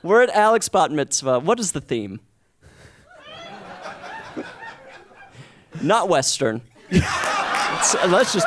We're at Alex Bat Mitzvah. What is the theme? Not Western. Let's just...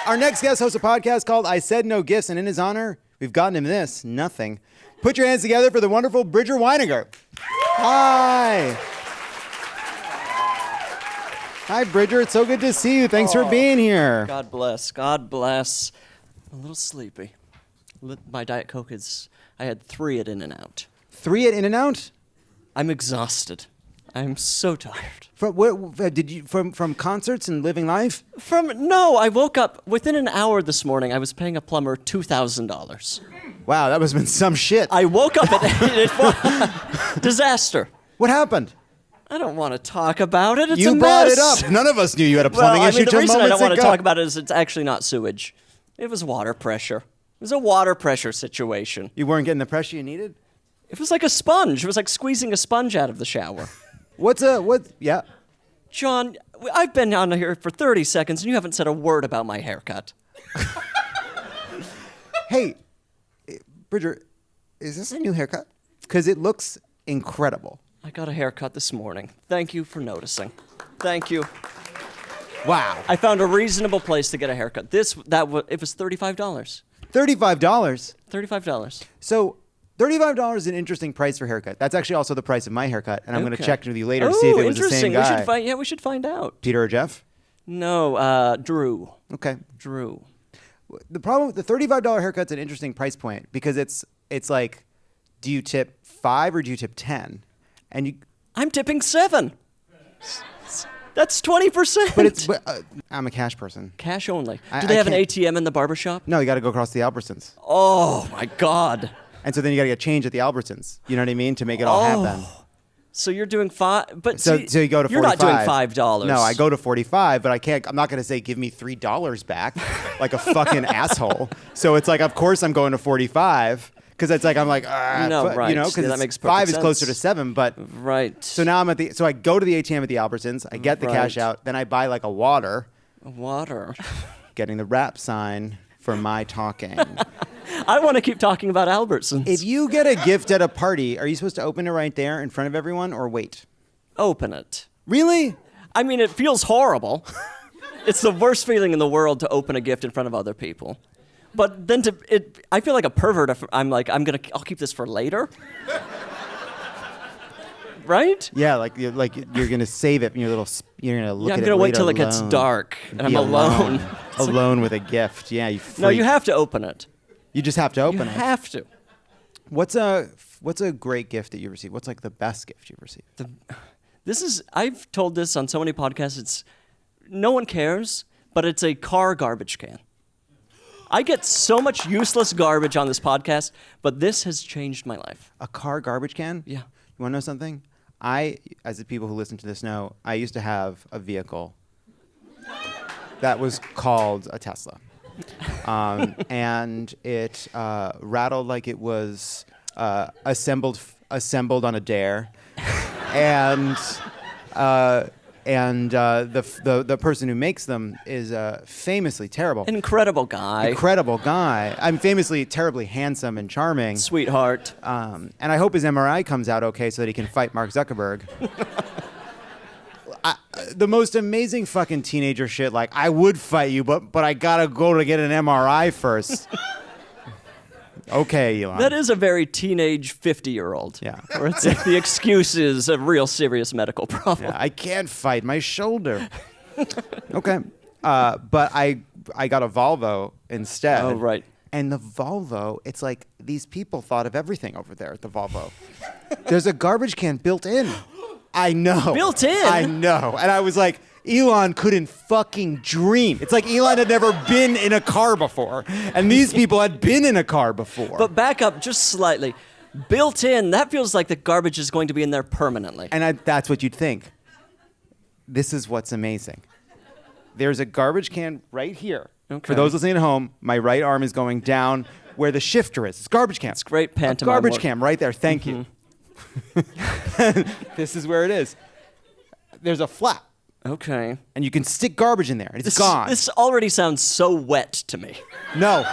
Our next guest hosts a podcast called I Said No Gifts, and in his honor, we've gotten him this, nothing. Put your hands together for the wonderful Bridger Winegar. Hi. Hi, Bridger. It's so good to see you. Thanks for being here. God bless. God bless. I'm a little sleepy. My Diet Coke is... I had 3 at In-N-Out. 3 at In-N-Out? I'm exhausted. I'm so tired. From concerts and living life? No, I woke up within an hour this morning. I was paying a plumber $2,000. Wow, that must have been some shit. I woke up at disaster. What happened? I don't want to talk about it. It's you a brought mess. it up. None of us knew you had a plumbing issue. The reason I don't want to ago. talk about it is it's actually not sewage. It was water pressure. It was a water pressure situation. You weren't getting the pressure you needed? It was like a sponge. It was like squeezing a sponge out of the shower. Yeah. John, I've been on here for 30 seconds and you haven't said a word about my haircut. Hey, Bridger, is this a new haircut? Because it looks incredible. I got a haircut this morning. Thank you for noticing. Thank you. Wow. I found a reasonable place to get a haircut. It was $35. $35? $35. So $35 is an interesting price for a haircut. That's actually also the price of my haircut, and I'm going to check with you later to see if it was the same guy. We should find out. Peter or Jeff? No, Drew. Okay. Drew. The problem with the $35 haircut's an interesting price point because it's like, do you tip 5 or do you tip 10? And I'm tipping 7. That's 20%. But I'm a cash person. Cash only. Do they have an ATM in the barbershop? No, you got to go across the Albertsons. Oh my God. And so then you got to get change at the Albertsons. You know what I mean? To make it all happen. So you're doing 5, but so you go to 45. You're not doing $5. No, I go to 45, but I can't. I'm not going to say give me $3 back, like a fucking asshole. So it's like, of course I'm going to 45 because it's like I'm like, right. You know, because that makes 5 sense. is closer to 7, but right. So now I'm at the. So I go to the ATM at the Albertsons. I get the cash out. Then I buy like a water. A water. Getting the rap sign for my talking. I want to keep talking about Albertsons. If you get a gift at a party, are you supposed to open it right there in front of everyone or wait? Open it. Really? I mean, it feels horrible. It's the worst feeling in the world to open a gift in front of other people. But then I feel like a pervert if I'm like, I'll keep this for later. Right? Yeah, like you're gonna save it in your little. You're gonna look at it. I'm gonna wait till alone. it gets dark and I'm alone. Alone with a gift. Yeah, you freak. No, you have to open it. You just have to open it. You have to. What's a great gift that you received? What's like the best gift you've received? I've told this on so many podcasts. It's no one cares, but it's a car garbage can. I get so much useless garbage on this podcast, but this has changed my life. A car garbage can? Yeah. You want to know something? As the people who listen to this know, I used to have a vehicle that was called a Tesla. And it rattled like it was assembled on a dare. And the person who makes them is famously terrible. Incredible guy. I'm famously terribly handsome and charming. Sweetheart. And I hope his MRI comes out okay so that he can fight Mark Zuckerberg. The most amazing fucking teenager shit, like, I would fight you, but I gotta go to get an MRI first. Okay, Elon. That is a very teenage 50-year-old. Yeah. Where it's like the excuse is a real serious medical problem. Yeah, I can't fight my shoulder. Okay. But I got a Volvo instead. Oh, right. And the Volvo, it's like these people thought of everything over there at the Volvo. There's a garbage can built in. I know. Built in? I know. And I was like, Elon couldn't fucking dream. It's like Elon had never been in a car before. And these people had been in a car before. But back up just slightly. Built in, that feels like the garbage is going to be in there permanently. And that's what you'd think. This is what's amazing. There's a garbage can right here. Okay. For those listening at home, my right arm is going down where the shifter is. It's garbage can. It's great pantomime garbage work. can right there. Thank you. This is where it is. There's a flap. Okay. And you can stick garbage in there, and it's gone. This already sounds so wet to me. No.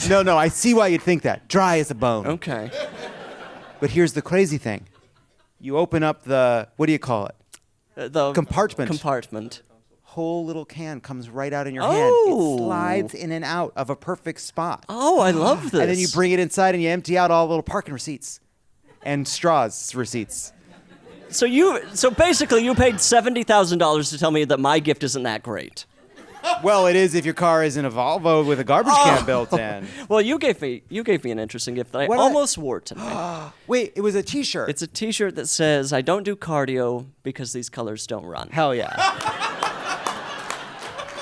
No, I see why you'd think that. Dry as a bone. Okay. But here's the crazy thing. You open up the, what do you call it? The Compartment. Compartment. Whole little can comes right out in your Oh. hand. It slides in and out of a perfect spot. Oh, I love this. And then you bring it inside and you empty out all the little parking receipts and straws receipts. So basically you paid $70,000 to tell me that my gift isn't that great. Well, it is if your car isn't a Volvo with a garbage can built in. Well, you gave me an interesting gift that I What almost wore tonight. Wait, it was a T-shirt. It's a T-shirt that says, "I don't do cardio because these colors don't run." Hell yeah.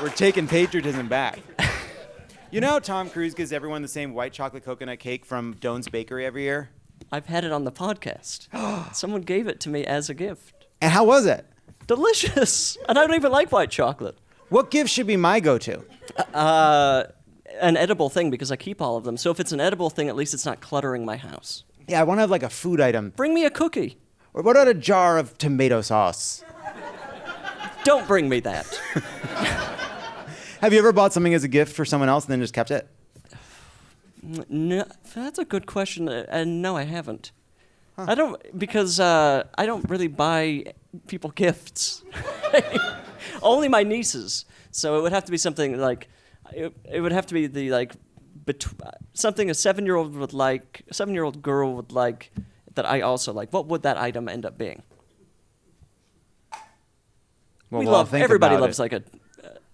We're taking patriotism back. You know how Tom Cruise gives everyone the same white chocolate coconut cake from Doan's Bakery every year? I've had it on the podcast. Someone gave it to me as a gift. And how was it? Delicious. And I don't even like white chocolate. What gift should be my go-to? An edible thing, because I keep all of them. So if it's an edible thing, at least it's not cluttering my house. Yeah, I want to have like a food item. Bring me a cookie. Or what about a jar of tomato sauce? Don't bring me that. Have you ever bought something as a gift for someone else and then just kept it? No, that's a good question. And no, I haven't. I don't, because I don't really buy people gifts. Only my nieces. So it would have to be something like, it would have to be the like, something a 7-year-old would like, a 7-year-old girl would like, that I also like. What would that item end up being? Well, everybody loves like a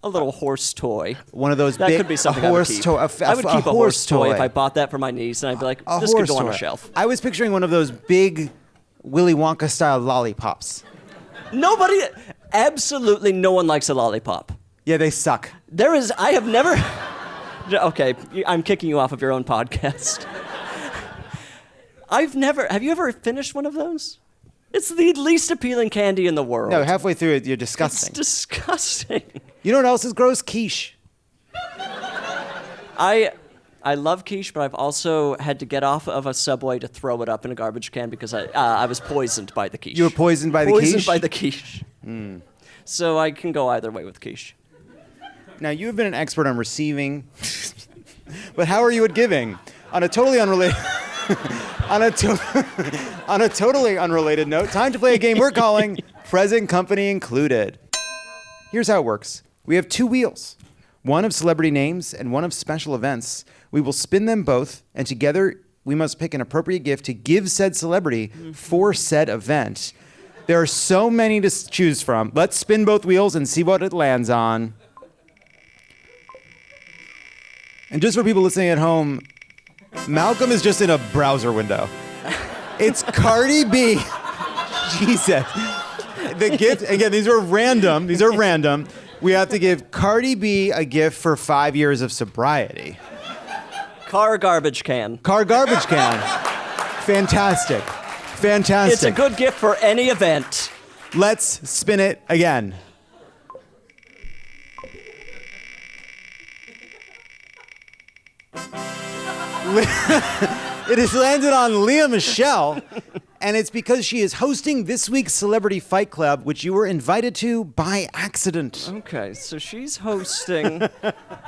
little horse toy. One of those that big could be something horse I would keep. toy. I would keep a horse toy if I bought that for my niece, and I'd be like, this could go on a shelf. I was picturing one of those big Willy Wonka style lollipops. Absolutely no one likes a lollipop. Yeah, they suck. I have never, okay, I'm kicking you off of your own podcast. Have you ever finished one of those? It's the least appealing candy in the world. No, halfway through it, you're disgusting. It's disgusting. You know what else is gross? Quiche. I love quiche, but I've also had to get off of a subway to throw it up in a garbage can because I was poisoned by the quiche. You were poisoned by the quiche? Poisoned by the quiche. So I can go either way with quiche. Now, you have been an expert on receiving, but how are you at giving? On a totally unrelated... on a totally unrelated note, time to play a game we're calling Present Company Included. Here's how it works. We have 2 wheels, one of celebrity names and one of special events. We will spin them both, and together we must pick an appropriate gift to give said celebrity for said event. There are so many to choose from. Let's spin both wheels and see what it lands on. And just for people listening at home, Malcolm is just in a browser window. It's Cardi B. Jesus. The gift, again, these are random. We have to give Cardi B a gift for 5 years of sobriety. Car garbage can. Fantastic. It's a good gift for any event. Let's spin it again. It has landed on Leah Michelle, and it's because she is hosting this week's Celebrity Fight Club, which you were invited to by accident. Okay, so she's hosting.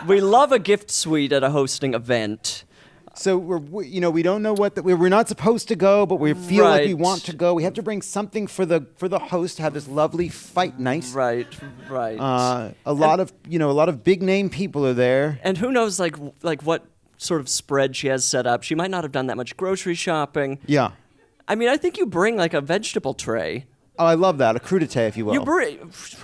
We love a gift suite at a hosting event. So we don't know we're not supposed to go, but we feel like we want to go. We have to bring something for the host to have this lovely fight night. Right. A lot of big name people are there. And who knows like what sort of spread she has set up. She might not have done that much grocery shopping. Yeah. I mean, I think you bring like a vegetable tray. Oh, I love that. A crudité, if you will.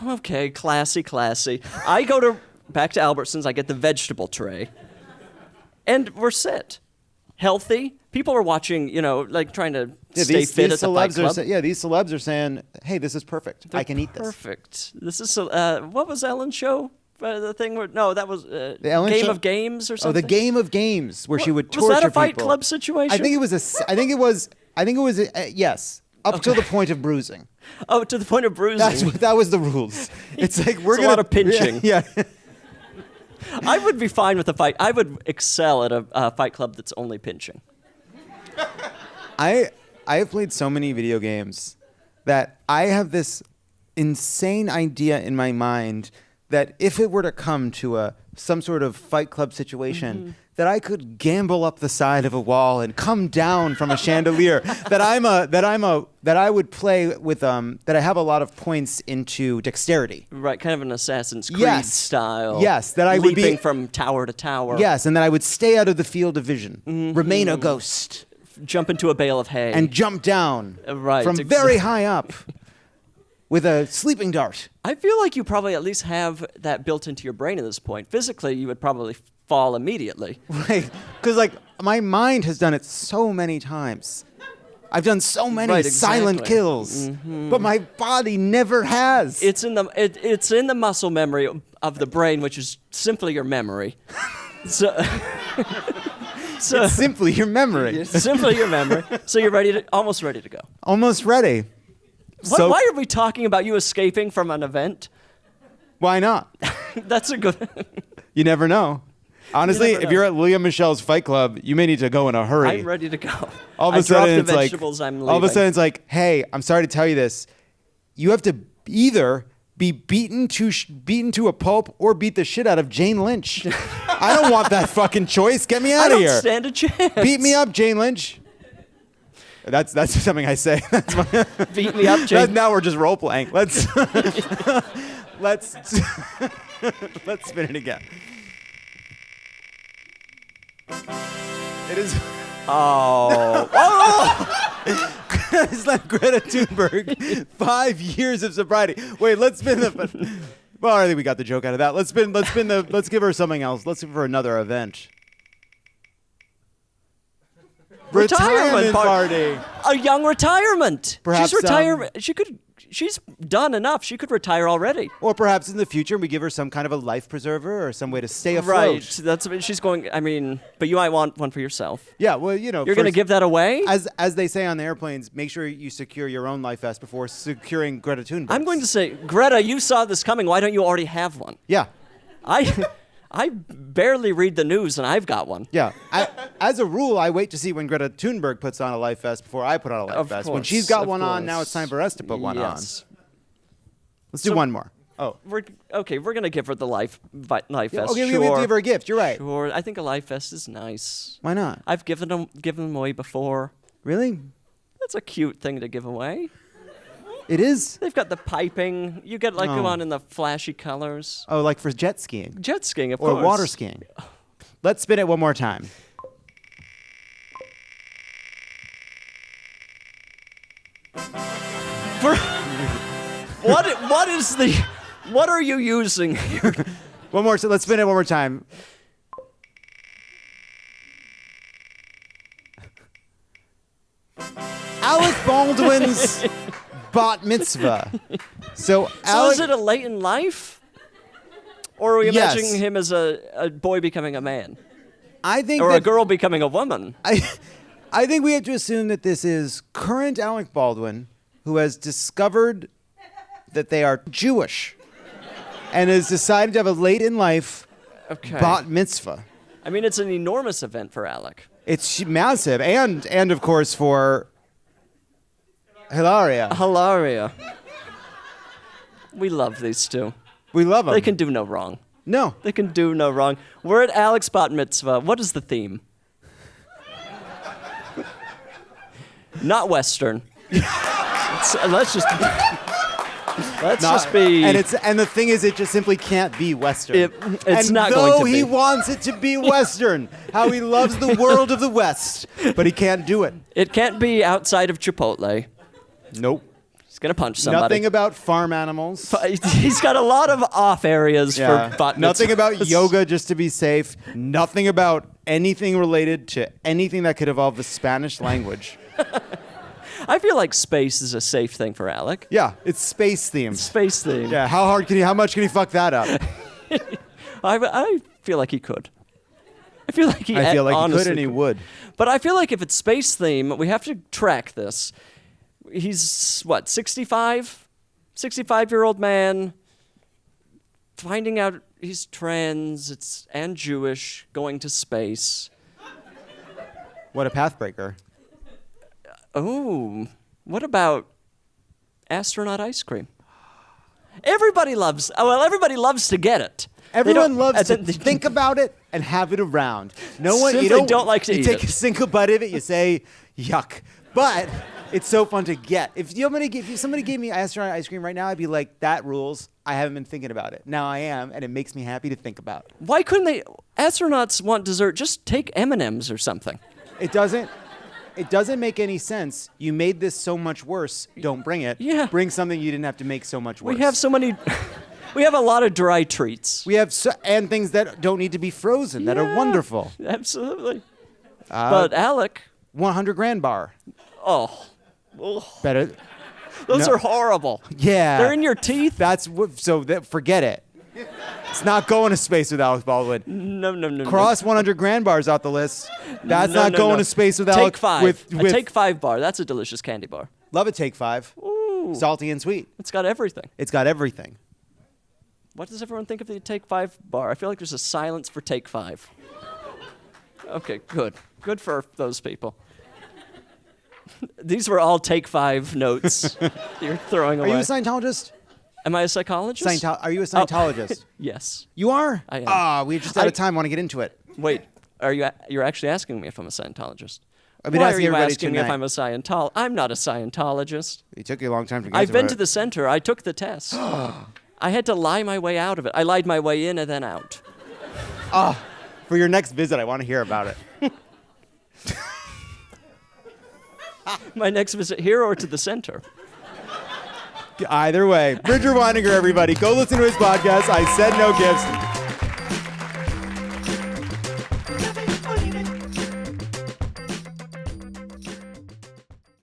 Okay, classy. I go back to Albertsons, I get the vegetable tray. And we're set. Healthy. People are watching, trying to stay fit at the Fight Club. These celebs are saying, hey, this is perfect. I can eat this. Perfect. This is, what was Ellen's show? The thing where, no, that was the Ellen Game show? of Games or something? Oh, the Game of Games, where she would torture people. Was that a Fight Club situation? I think it was yes. Up to the point of bruising. Oh, to the point of bruising. That was the rules. It's like a lot of pinching. Yeah. I would be fine with a fight. I would excel at a Fight Club that's only pinching. I have played so many video games that I have this insane idea in my mind that if it were to come to some sort of Fight Club situation, that I could gamble up the side of a wall and come down from a chandelier. that I would play with that I have a lot of points into dexterity. Right, kind of an Assassin's Creed style. Yes, that I would be leaping from tower to tower. Yes, and that I would stay out of the field of vision, remain a ghost, jump into a bale of hay, and jump down right, from very high up with a sleeping dart. I feel like you probably at least have that built into your brain at this point. Physically, you would probably fall immediately. Right, because like my mind has done it so many times. I've done so many silent kills, but my body never has. It's in the muscle memory of the brain, which is simply your memory. So it's simply your memory. Simply your memory. So you're almost ready to go. Almost ready. Why are we talking about you escaping from an event? Why not? That's a good. You never know. Honestly, if you're at William Michelle's Fight Club, you may need to go in a hurry. I'm ready to go. All of a sudden, it's like, I'm leaving. all of a sudden, it's like, hey, I'm sorry to tell you this. You have to either be beaten to a pulp or beat the shit out of Jane Lynch. I don't want that fucking choice. Get me out of here. I don't stand a chance. Beat me up, Jane Lynch. That's something I say. Beat me up, Jane. Now we're just role playing. Let's spin it again. It is. Oh. It's like Greta Thunberg. 5 years of sobriety. Wait, let's spin the. Well, I think we got the joke out of that. Let's give her something else. Let's give her another event. Retirement party. A young retirement. Perhaps she's retirement. She's done enough. She could retire already. Or perhaps in the future we give her some kind of a life preserver or some way to stay afloat. Right. That's what she's going. I mean, but you might want one for yourself. Yeah. Well, you know, you're going to give that away. As they say on the airplanes, make sure you secure your own life vest before securing Greta Thunberg. I'm going to say, Greta, you saw this coming. Why don't you already have one? Yeah. I barely read the news, and I've got one. Yeah. As a rule, I wait to see when Greta Thunberg puts on a life vest before I put on a life vest. Course, when she's got one on, now it's time for us to put one on. Let's do one more. Oh. We're going to give her the life vest. Okay, sure. we have to give her a gift. You're right. Sure. I think a life vest is nice. Why not? I've given them away before. Really? That's a cute thing to give away. It is? They've got the piping. You get them on in the flashy colors. Oh, like for jet skiing? Jet skiing, of course. Or water skiing. Let's spin it one more time. What are you using here? One more. So let's spin it one more time. Alec Baldwin's bat mitzvah. So is it a late in life? Or are we imagining him as a boy becoming a man? I think or a girl becoming a woman? I think we have to assume that this is current Alec Baldwin who has discovered that they are Jewish and has decided to have a late in life bat mitzvah. I mean, it's an enormous event for Alec. It's massive. And of course, for Hilaria. We love these two. We love them. They can do no wrong. No. They can do no wrong. We're at Alec's bat mitzvah. What is the theme? Not Western. Let's just be. And the thing is, it just simply can't be Western. It's not going to be. Though he wants it to be Western, how he loves the world of the West, but he can't do it. It can't be outside of Chipotle. Nope. He's gonna punch somebody. Nothing about farm animals. He's got a lot of off areas for bat mitzvahs. Nothing about yoga just to be safe. Nothing about anything related to anything that could involve the Spanish language. I feel like space is a safe thing for Alec. Yeah, it's space themed. Space themed. Yeah, how much can he fuck that up? I feel like he could. I feel like he could and he would. But I feel like if it's space theme, we have to track this. He's, 65? 65-year-old man, finding out he's trans and Jewish, going to space. What a pathbreaker. Oh, what about astronaut ice cream? Everybody loves to get it. Everyone don't- loves to and then- think about it and have it around. No one, you Simply don't like to you eat take it. a single bite of it, you say, yuck. But it's so fun to get. If somebody gave me astronaut ice cream right now, I'd be like, that rules. I haven't been thinking about it. Now I am, and it makes me happy to think about it. Why couldn't they? Astronauts want dessert. Just take M&Ms or something. It doesn't make any sense. You made this so much worse. Don't bring it. Yeah. Bring something you didn't have to make so much worse. We have so many. We have a lot of dry treats. We have and things that don't need to be frozen that are Yeah, wonderful. Absolutely. But Alec, 100 grand bar. oh, ugh, Better. those No. are horrible. Yeah. They're in your teeth. Forget it. It's not going to space with Alex Baldwin. No. Cross 100 grand bars out the list. That's No, not no, going no. to space with Take Alex. 5. With A Take 5 bar. That's a delicious candy bar. love a Take 5. Ooh. Salty and sweet. It's got everything. It's got everything. What does everyone think of the Take 5 bar? I feel like there's a silence for Take 5. Okay, good. Good for those people. These were all Take 5 notes you're throwing Are away. you a Scientologist? Am I a psychologist? Are you a Scientologist? Yes. You are? I am. We're just out of time. Want to get into it. Wait, you're actually asking me if I'm a Scientologist? I've been Why are asking you everybody asking me if tonight. I'm a Scientologist? I'm not a Scientologist. It took you a long time to get I've been it. to the center. I took the test. I had to lie my way out of it. I lied my way in and then out. For your next visit, I want to hear about it. My next visit here or to the center? Either way. Bridger Winegar, everybody. Go listen to his podcast. I Said No Gifts.